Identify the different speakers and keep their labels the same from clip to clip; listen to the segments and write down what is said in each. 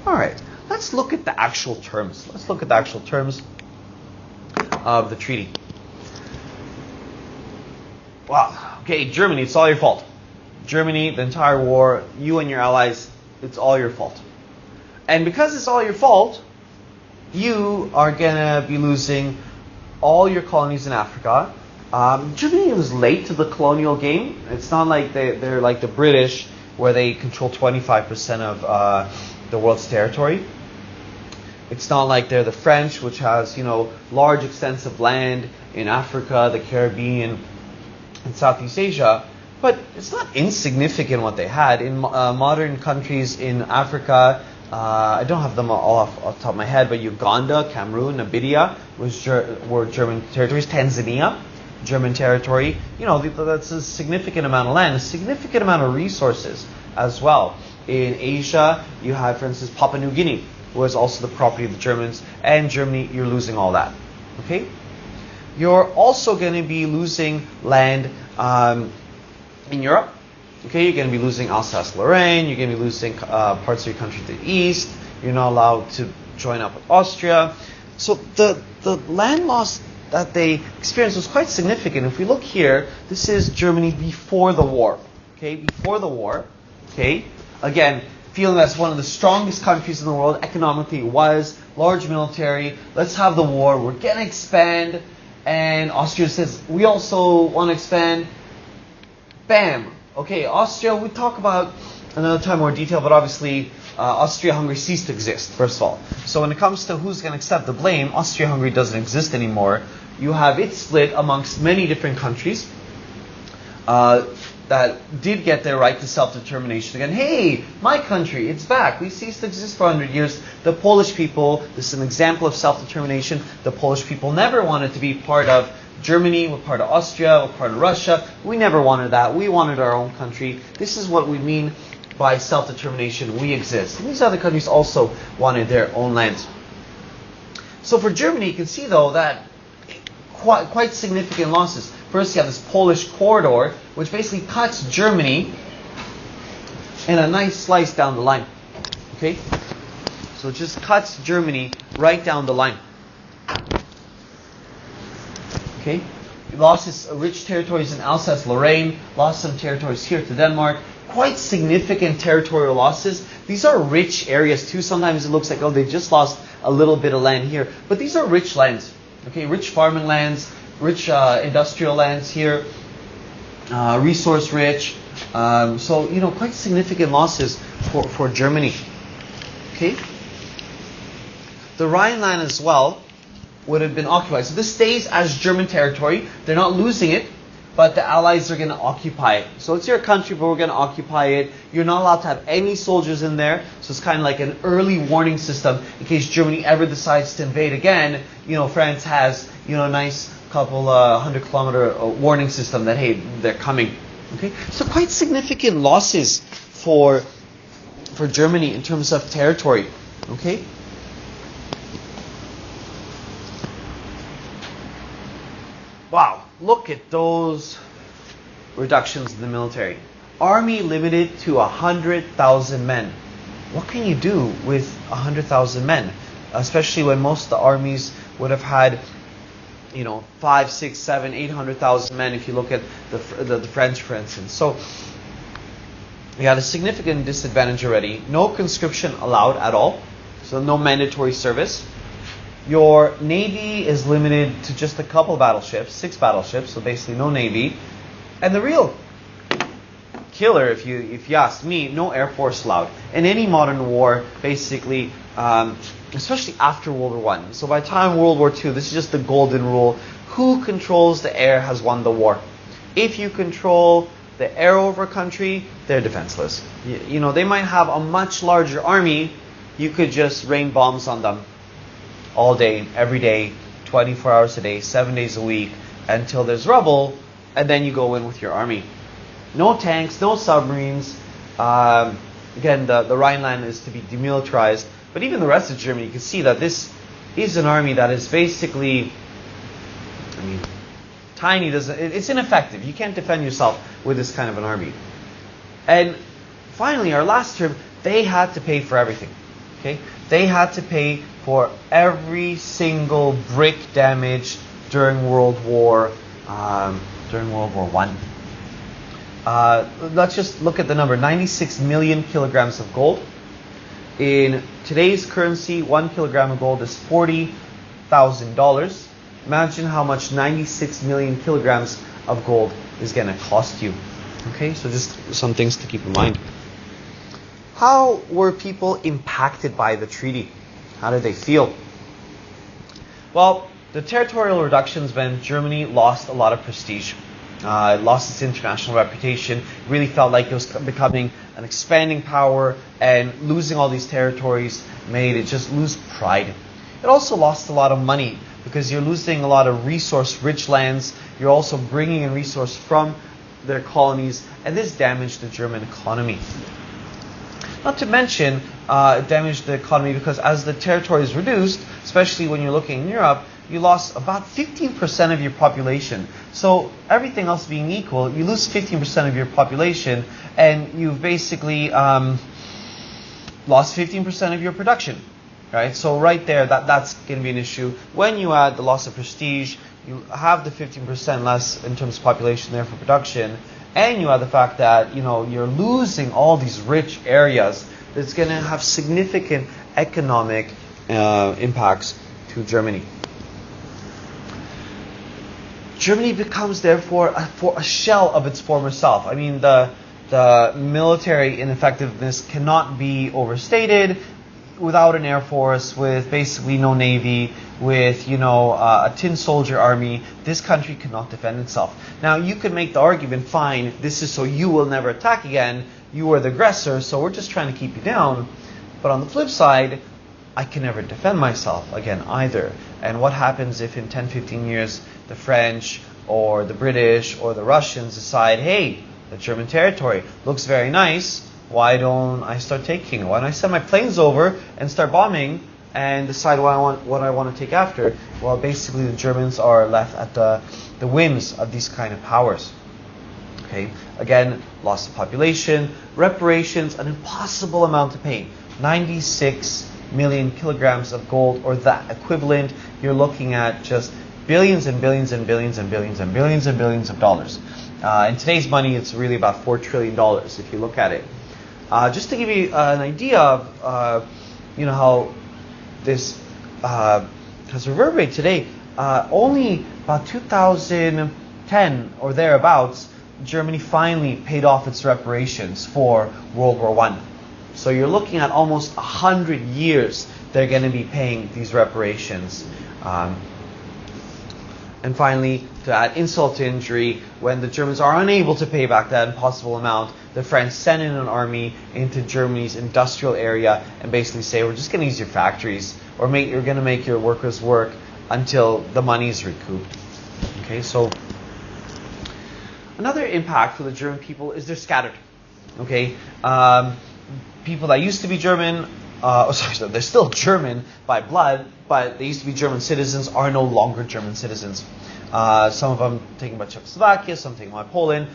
Speaker 1: All right, let's look at the actual terms. Let's look at the actual terms of the treaty. Wow. Okay, Germany, it's all your fault. Germany, the entire war, you and your allies, it's all your fault. And because it's all your fault, you are going to be losing all your colonies in Africa. Germany was late to the colonial game. It's not like they're like the British, where they control 25% of the world's territory. It's not like they're the French, which has, large extensive land in Africa, the Caribbean, and Southeast Asia. But it's not insignificant what they had. In modern countries in Africa, I don't have them all off the top of my head, but Uganda, Cameroon, Namibia were German territories. Tanzania, German territory. That's a significant amount of land, a significant amount of resources as well. In Asia, you have, for instance, Papua New Guinea, was also the property of the Germans, and Germany, you're losing all that. Okay? You're also going to be losing land in Europe. Okay, you're going to be losing Alsace-Lorraine, you're going to be losing parts of your country to the east, you're not allowed to join up with Austria. So the land loss that they experienced was quite significant. If we look here, this is Germany before the war. Okay, before the war. Okay, again, feeling that's one of the strongest countries in the world, economically it was, large military, let's have the war, we're going to expand, and Austria says, we also want to expand. Bam! Okay, Austria, we talk about another time more detail, but obviously Austria-Hungary ceased to exist, first of all. So when it comes to who's going to accept the blame, Austria-Hungary doesn't exist anymore. You have it split amongst many different countries that did get their right to self-determination again. Hey, my country, it's back. We ceased to exist for 100 years. The Polish people, this is an example of self-determination. The Polish people never wanted to be part of Germany, we're part of Austria, we're part of Russia. We never wanted that. We wanted our own country. This is what we mean by self-determination. We exist. And these other countries also wanted their own lands. So for Germany, you can see, though, that quite significant losses. First, you have this Polish corridor, which basically cuts Germany in a nice slice down the line. Okay? So it just cuts Germany right down the line. Okay? It lost its rich territories in Alsace-Lorraine, lost some territories here to Denmark. Quite significant territorial losses. These are rich areas too. Sometimes it looks like, they just lost a little bit of land here. But these are rich lands. Okay, rich farming lands, rich industrial lands here, resource rich. So, quite significant losses for Germany. Okay? The Rhineland as well would have been occupied. So this stays as German territory. They're not losing it, but the Allies are going to occupy it. So it's your country, but we're going to occupy it. You're not allowed to have any soldiers in there. So it's kind of like an early warning system in case Germany ever decides to invade again. France has, a nice couple 100-kilometer warning system that, hey, they're coming. Okay, so quite significant losses for Germany in terms of territory. Okay. Wow, look at those reductions in the military. Army limited to 100,000 men. What can you do with 100,000 men? Especially when most of the armies would have had, 5, 6, 7, 800,000 men if you look at the French, for instance. So you had a significant disadvantage already. No conscription allowed at all. So no mandatory service. Your navy is limited to just a couple battleships, 6 battleships, so basically no navy. And the real killer, if you ask me, no air force allowed. In any modern war, basically, especially after World War I. So by the time World War II, this is just the golden rule. Who controls the air has won the war. If you control the air over a country, they're defenseless. They might have a much larger army. You could just rain bombs on them all day, every day, 24 hours a day, 7 days a week, until there's rubble, and then you go in with your army. No tanks, no submarines. Again, the Rhineland is to be demilitarized. But even the rest of Germany, you can see that this is an army that is basically, tiny. It's ineffective. You can't defend yourself with this kind of an army. And finally, our last term, they had to pay for everything. Okay, they had to pay for every single brick damage during World War One. Let's just look at the number: 96 million kilograms of gold. In today's currency, 1 kilogram of gold is $40,000. Imagine how much 96 million kilograms of gold is going to cost you. Okay, so just some things to keep in mind. How were people impacted by the treaty? How did they feel? Well, the territorial reductions meant Germany lost a lot of prestige. It lost its international reputation. It really felt like it was becoming an expanding power, and losing all these territories made it just lose pride. It also lost a lot of money because you're losing a lot of resource-rich lands. You're also bringing in resource from their colonies, and this damaged the German economy. Not to mention, it damaged the economy because as the territory is reduced, especially when you're looking in Europe, you lost about 15% of your population. So everything else being equal, you lose 15% of your population, and you've basically lost 15% of your production. Right? So right there, that's going to be an issue. When you add the loss of prestige, you have the 15% less in terms of population there for production, and you add the fact that you're losing all these rich areas. That's going to have significant economic impacts to Germany. Germany becomes therefore a shell of its former self. I mean, the military ineffectiveness cannot be overstated. Without an air force, with basically no navy, with a tin soldier army, this country could not defend itself. Now you could make the argument, fine, this is so you will never attack again. You are the aggressor, so we're just trying to keep you down. But on the flip side, I can never defend myself again either. And what happens if in 10, 15 years the French or the British or the Russians decide, hey, the German territory looks very nice. Why don't I start taking it? Why don't I send my planes over and start bombing and decide what I want to take after? Well, basically the Germans are left at the whims of these kind of powers. Okay, again, loss of population, reparations, an impossible amount to pay. 96 million kilograms of gold, or that equivalent. You're looking at just billions and billions and billions and billions and billions and billions of dollars. In today's money, it's really about $4 trillion if you look at it. Just to give you an idea of how this has reverberated today, only about 2010 or thereabouts, Germany finally paid off its reparations for World War I. So you're looking at almost 100 years they're going to be paying these reparations. And finally, to add insult to injury, when the Germans are unable to pay back that impossible amount, the French send in an army into Germany's industrial area and basically say, we're just going to use your factories, or you're going to make your workers work until the money is recouped. Okay, so another impact for the German people is they're scattered. Okay, people that used to be German, they're still German by blood, but they used to be German citizens, are no longer German citizens. Some of them taken by Czechoslovakia, some taken by Poland.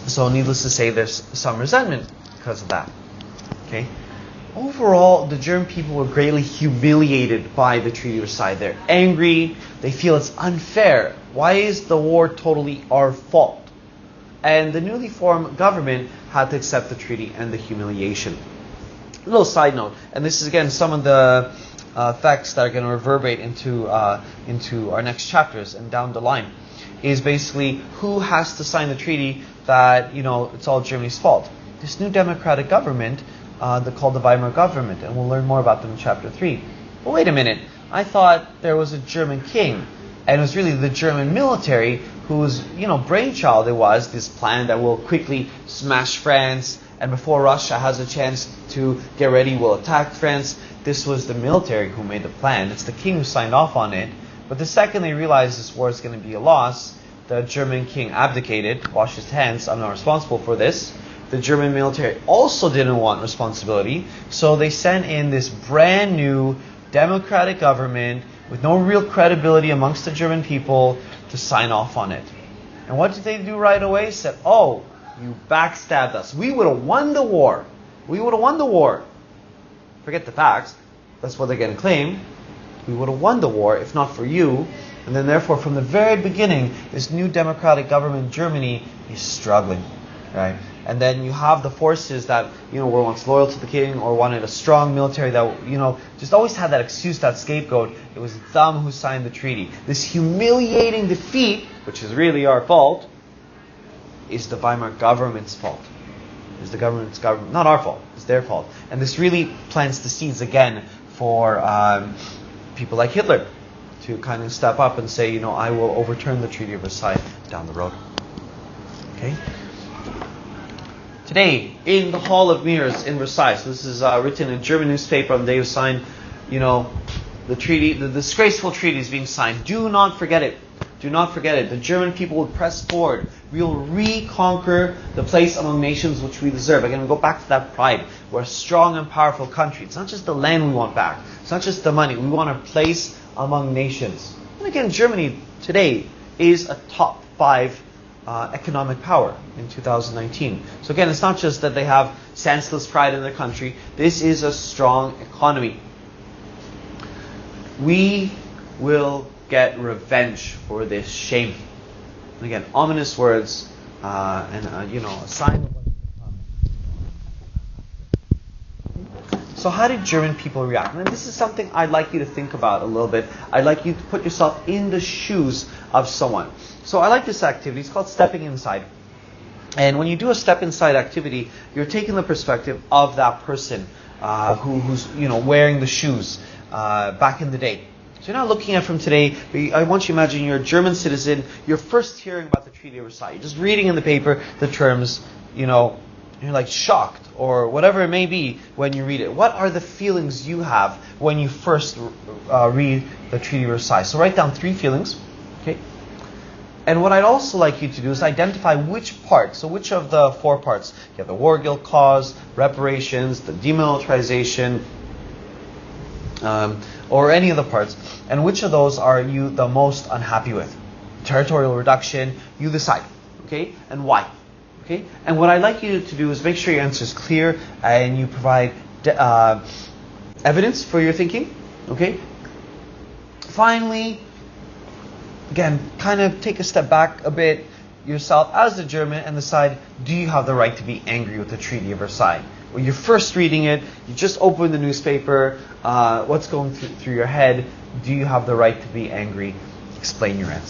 Speaker 1: So needless to say, there's some resentment because of that. Okay. Overall, the German people were greatly humiliated by the Treaty of Versailles. They're angry. They feel it's unfair. Why is the war totally our fault? And the newly formed government had to accept the treaty and the humiliation. A little side note, and this is again some of the facts that are going to reverberate into our next chapters and down the line, is basically who has to sign the treaty that it's all Germany's fault. This new democratic government, they're called the Weimar government, and we'll learn more about them in chapter 3. But wait a minute, I thought there was a German king, and it was really the German military whose brainchild it was, this plan that will quickly smash France, and before Russia has a chance to get ready, will attack France. This was the military who made the plan. It's the king who signed off on it. But the second they realized this war is going to be a loss, the German king abdicated, washed his hands, I'm not responsible for this. The German military also didn't want responsibility, so they sent in this brand new democratic government with no real credibility amongst the German people to sign off on it. And what did they do right away? Said, oh, you backstabbed us. We would have won the war. We would have won the war. Forget the facts. That's what they're going to claim. We would have won the war if not for you. And then therefore, from the very beginning, this new democratic government in Germany is struggling, right? And then you have the forces that, were once loyal to the king or wanted a strong military that, just always had that excuse, that scapegoat. It was them who signed the treaty. This humiliating defeat, which is really our fault, is the Weimar government's fault. Is the government's not our fault. It's their fault. And this really plants the seeds again for people like Hitler to kind of step up and say, I will overturn the Treaty of Versailles down the road. Okay? Today, in the Hall of Mirrors in Versailles, so this is written in a German newspaper on the day of sign, the treaty, the disgraceful treaty is being signed. Do not forget it. Do not forget it. The German people will press forward. We will reconquer the place among nations which we deserve. Again, we go back to that pride. We're a strong and powerful country. It's not just the land we want back. It's not just the money. We want our place among nations. And again, Germany today is a top 5 economic power in 2019. So again, it's not just that they have senseless pride in their country. This is a strong economy. We will get revenge for this shame. And again, ominous words, and a sign of what's to come. So how did German people react? And this is something I'd like you to think about a little bit. I'd like you to put yourself in the shoes of someone. So I like this activity. It's called stepping inside. And when you do a step inside activity, you're taking the perspective of that person who's wearing the shoes back in the day. So you're not looking at from today. I want you to imagine you're a German citizen. You're first hearing about the Treaty of Versailles. You're just reading in the paper the terms, you're like shocked or whatever it may be when you read it. What are the feelings you have when you first read the Treaty of Versailles? So write down 3 feelings. Okay. And what I'd also like you to do is identify which part. So which of the 4 parts? You have the war guilt clause, reparations, the demilitarization, or any of the parts, and which of those are you the most unhappy with? Territorial reduction, you decide, okay? And why? Okay? And what I'd like you to do is make sure your answer is clear and you provide evidence for your thinking, okay? Finally, again, kind of take a step back a bit yourself as a German and decide, do you have the right to be angry with the Treaty of Versailles? When you're first reading it, you just open the newspaper, what's going through your head? Do you have the right to be angry? Explain your answer.